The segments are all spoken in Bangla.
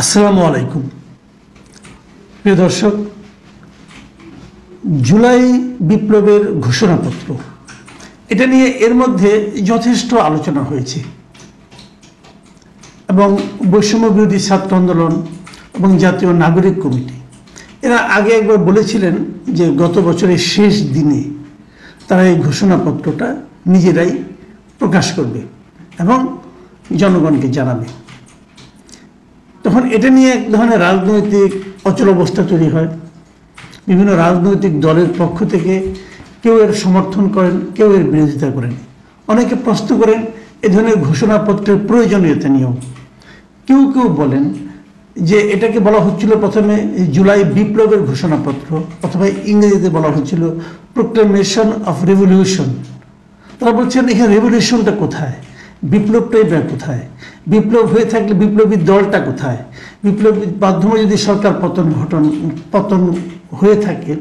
আসসালামু আলাইকুম প্রিয় দর্শক, জুলাই বিপ্লবের ঘোষণাপত্র এটা নিয়ে এর মধ্যে যথেষ্ট আলোচনা হয়েছে এবং বৈষম্য বিরোধী ছাত্র আন্দোলন এবং জাতীয় নাগরিক কমিটি এরা আগে একবার বলেছিলেন যে গত বছরের শেষ দিনে তারা এই ঘোষণাপত্রটা নিজেরাই প্রকাশ করবে এবং জনগণকে জানাবে। তখন এটা নিয়ে এক ধরনের রাজনৈতিক অচল অবস্থা তৈরি হয়। বিভিন্ন রাজনৈতিক দলের পক্ষ থেকে কেউ এর সমর্থন করেন, কেউ এর বিরোধিতা করেন। অনেকে প্রশ্ন করেন এ ধরনের ঘোষণাপত্রের প্রয়োজনীয়তা নিয়েও। কেউ কেউ বলেন যে এটাকে বলা হচ্ছিল প্রথমে জুলাই বিপ্লবের ঘোষণাপত্র, অথবা ইংরেজিতে বলা হচ্ছিল প্রোক্লেমেশন অফ রেভলিউশন। তারা বলছেন এখানে রেভলিউশনটা কোথায়, বিপ্লবটাই বা কোথায়, বিপ্লব হয়ে থাকলে বিপ্লবী দলটা কোথায়, বিপ্লবীর মাধ্যমে যদি সরকার পতন হয়ে থাকে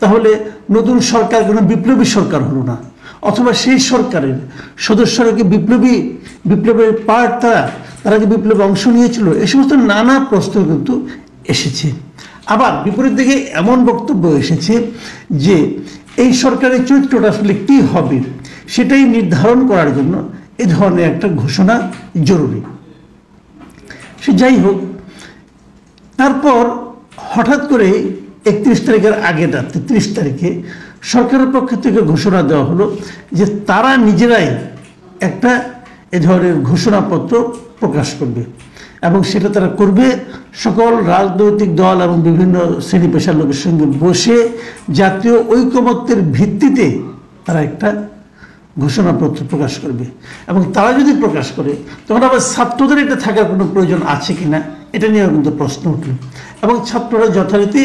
তাহলে নতুন সরকার কোনো বিপ্লবী সরকার হলো না, অথবা সেই সরকারের সদস্যরা কি বিপ্লবের পার্ট, তারা কি বিপ্লবে অংশ নিয়েছিল? এই সমস্ত নানা প্রশ্ন কিন্তু এসেছে। আবার বিপরীত দিকে এমন বক্তব্য এসেছে যে এই সরকারের চরিত্রটা আসলে কী হবে সেটাই নির্ধারণ করার জন্য এ ধরনের একটা ঘোষণা জরুরি। সে যাই হোক, তারপর হঠাৎ করে 31 তারিখের আগে রাতে 30 তারিখে সরকারের পক্ষ থেকে ঘোষণা দেওয়া হলো যে তারা নিজেরাই একটা এ ধরনের ঘোষণাপত্র প্রকাশ করবে এবং সেটা তারা করবে সকল রাজনৈতিক দল এবং বিভিন্ন শ্রেণী পেশার লোকের সঙ্গে বসে জাতীয় ঐকমত্যের ভিত্তিতে তারা একটা ঘোষণাপত্র প্রকাশ করবে। এবং তারা যদি প্রকাশ করে তখন আবার ছাত্রদের এটা থাকার কোনো প্রয়োজন আছে কিনা এটা নিয়েও কিন্তু প্রশ্ন উঠল। এবং ছাত্ররা যথারীতি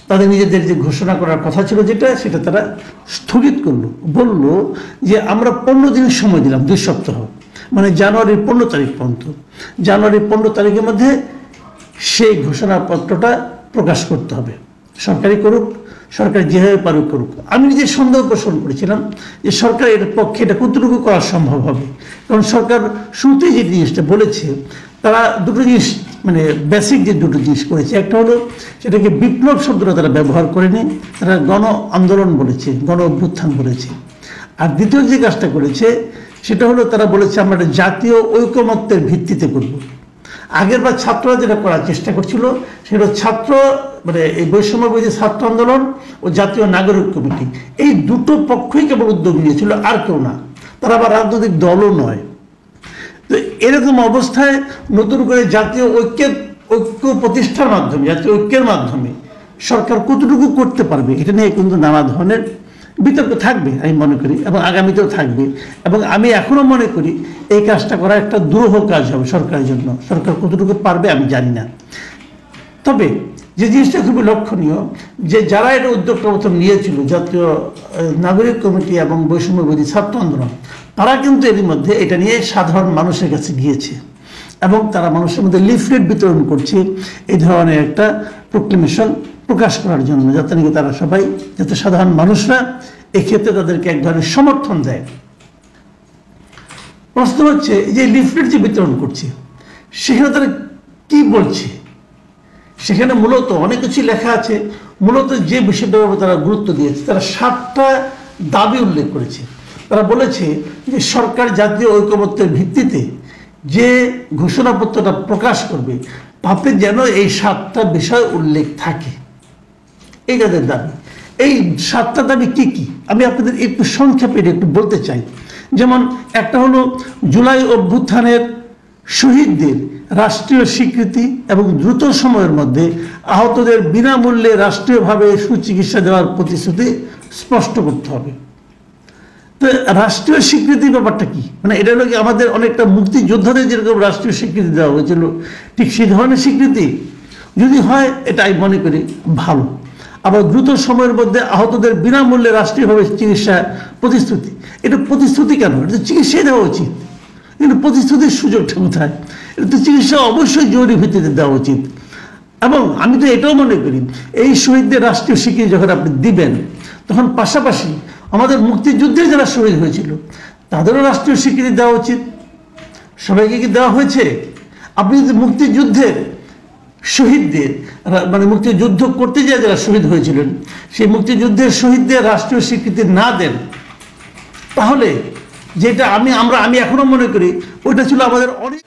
তাদের নিজেদের যে ঘোষণা করার কথা ছিল সেটা তারা স্থগিত করলো, বলল যে আমরা 15 দিন সময় দিলাম, 2 সপ্তাহ, মানে জানুয়ারির 15 তারিখ পর্যন্ত। জানুয়ারির 15 তারিখের মধ্যে সেই ঘোষণাপত্রটা প্রকাশ করতে হবে। সরকারি করুক, সরকার যেভাবে পারুক করুক। আমি নিজে সন্দেহ পোষণ করেছিলাম যে সরকার এর পক্ষে এটা কতটুকু করা সম্ভব হবে, কারণ সরকার শুরুতেই যে জিনিসটা বলেছে তারা দুটো জিনিস, মানে বেসিক যে দুটো জিনিস করেছে, একটা হলো সেটাকে বিপ্লব শব্দটা তারা ব্যবহার করেনি, তারা গণ আন্দোলন বলেছে, গণ অভ্যুত্থান বলেছে। আর দ্বিতীয় যে কাজটা করেছে সেটা হলো তারা বলেছে আমরা একটা জাতীয় ঐকমত্যের ভিত্তিতে করব। আগের বার ছাত্ররা যেটা করার চেষ্টা করছিল সেটা মানে এই বৈষম্য বিরোধী ছাত্র আন্দোলন ও জাতীয় নাগরিক কমিটি, এই দুটো পক্ষই কেবল উদ্যোগ নিয়েছিল, আর কেউ না। তারা আবার রাজনৈতিক দলও নয়। তো এরকম অবস্থায় নতুন করে জাতীয় ঐক্য প্রতিষ্ঠার মাধ্যমে, জাতীয় ঐক্যের মাধ্যমে সরকার কতটুকু করতে পারবে এটা নিয়ে কিন্তু নানা ধরনের বিতর্ক থাকবে আমি মনে করি, এবং আগামীতেও থাকবে। এবং আমি এখনো মনে করি এই কাজটা করা একটা দুরূহ কাজ হবে সরকারের জন্য। সরকার কতটুকু পারবে আমি জানি না। তবে যে জিনিসটা খুবই লক্ষণীয় যে যারা এটা উদ্যোগটা প্রথম নিয়েছিল, জাতীয় নাগরিক কমিটি এবং বৈষম্য বিরোধী ছাত্র আন্দোলন, তারা কিন্তু এর মধ্যে এটা নিয়ে সাধারণ মানুষের কাছে গিয়েছে এবং তারা মানুষের মধ্যে লিফলেট বিতরণ করছে এই ধরনের একটা প্রোক্লেমেশন প্রকাশ করার জন্য, যাতে নাকি তারা সবাই, যাতে সাধারণ মানুষরা এক্ষেত্রে তাদেরকে এক ধরনের সমর্থন দেয়। প্রশ্ন হচ্ছে যে লিফলেট যে বিতরণ করছে সেখানে তারা কি বলছে? সেখানে মূলত অনেক কিছু লেখা আছে। মূলত যে বিষয়টার উপর তারা গুরুত্ব দিয়েছে, তারা 7টা দাবি উল্লেখ করেছে। তারা বলেছে যে সরকার জাতীয় ঐকমত্যের ভিত্তিতে যে ঘোষণাপত্রটা প্রকাশ করবে তাতে যেন এই 7টা বিষয় উল্লেখ থাকে, এই তাদের দাবি। এই 7টা দাবি কি কি আমি আপনাদের একটু সংক্ষেপে একটু বলতে চাই। যেমন একটা হলো জুলাই অভ্যুত্থানের শহীদদের রাষ্ট্রীয় স্বীকৃতি এবং দ্রুত সময়ের মধ্যে আহতদের বিনামূল্যে রাষ্ট্রীয়ভাবে সুচিকিৎসা দেওয়ার প্রতিশ্রুতি স্পষ্ট করতে হবে। তো রাষ্ট্রীয় স্বীকৃতির ব্যাপারটা কি? মানে এটা হলো কি আমাদের অনেকটা মুক্তিযোদ্ধাদের যেরকম রাষ্ট্রীয় স্বীকৃতি দেওয়া হয়েছিল ঠিক সেই ধরনের স্বীকৃতি যদি হয় এটা আমি মনে করি ভালো। আবার দ্রুত সময়ের মধ্যে আহতদের বিনামূল্যে রাষ্ট্রীয়ভাবে চিকিৎসা প্রতিশ্রুতি, এটা প্রতিশ্রুতি কেন? এটা তো চিকিৎসাই দেওয়া উচিত, কিন্তু প্রতিশ্রুতির সুযোগটা কোথায়? এটা তো চিকিৎসা অবশ্যই জরুরি ভিত্তিতে দেওয়া উচিত। এবং আমি তো এটাও মনে করি এই শহীদদের রাষ্ট্রীয় স্বীকৃতি যখন আপনি দিবেন তখন পাশাপাশি আমাদের মুক্তিযুদ্ধে যারা শহীদ হয়েছিল তাদেরও রাষ্ট্রীয় স্বীকৃতি দেওয়া উচিত। সবাইকে কি দেওয়া হয়েছে? আপনি যদি মুক্তিযুদ্ধের শহীদদের মানে মুক্তিযুদ্ধ করতে গিয়ে যারা শহীদ হয়েছিলেন সেই মুক্তিযুদ্ধের শহীদদের রাষ্ট্রীয় স্বীকৃতি না দেন, তাহলে যেটা আমি এখনো মনে করি ওইটা ছিল আমাদের অনেক